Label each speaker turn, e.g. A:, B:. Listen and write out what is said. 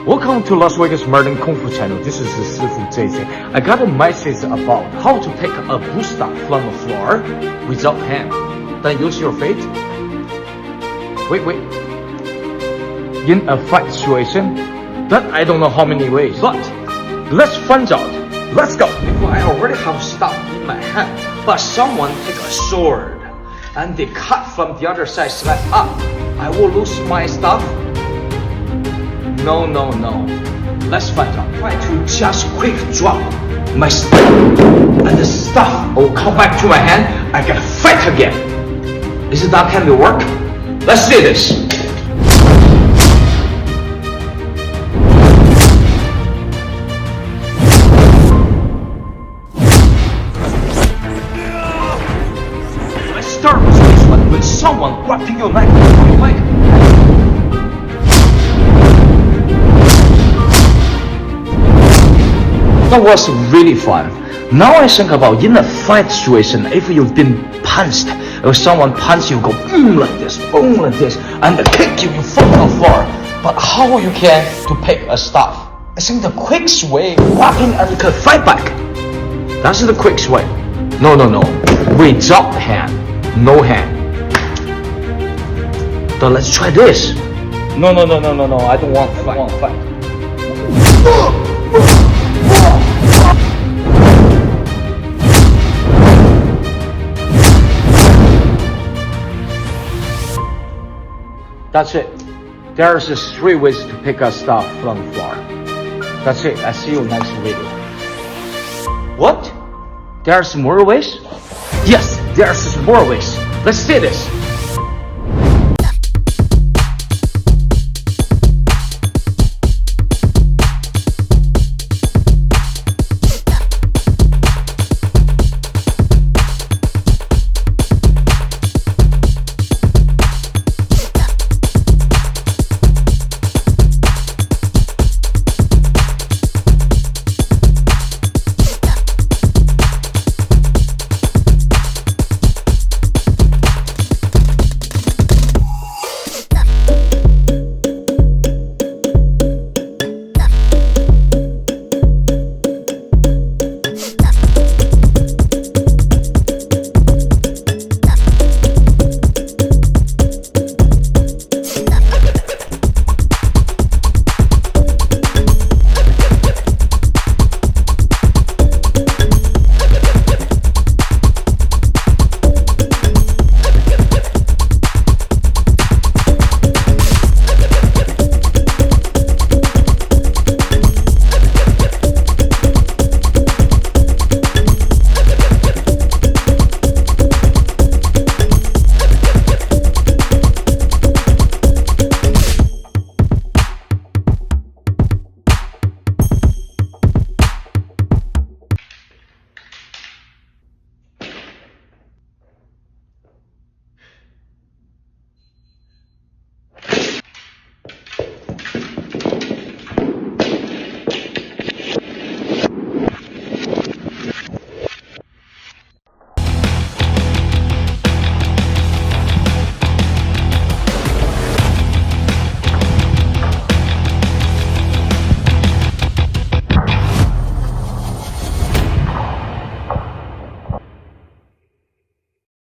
A: Welcome to Las Vegas Modern Kung Fu channel. This is the Sifu JJ. I got a message about how to take a boost up from the floor without hand. Then use your feet. Wait. In a fight situation, that I don't know how many ways, but let's find out. Let's go. If I already have stuff in my hand, but someone take a sword and they cut from the other side slap up, I will lose my stuff. No. Let's find out. Try to just quick drop my stuff, and the stuff will come back to my hand. I can fight again. Is that can it work? Let's see this. Let's start with this one. When someone grabbing your neck, that was really fun. Now I think about in a fight situation, if you've been punched, or someone punch you, go boom like this, and kick you from the floor. But how you can to pick a stuff? I think the quickest way, wrapping and you can fight back. That's the quickest way. No. Without hand, no hand. But let's try this. No. I don't want to fight. That's it. There's just 3 ways to pick up stuff from the floor. That's it. I see you next video. What? There's more ways? Yes, there's more ways. Let's see this.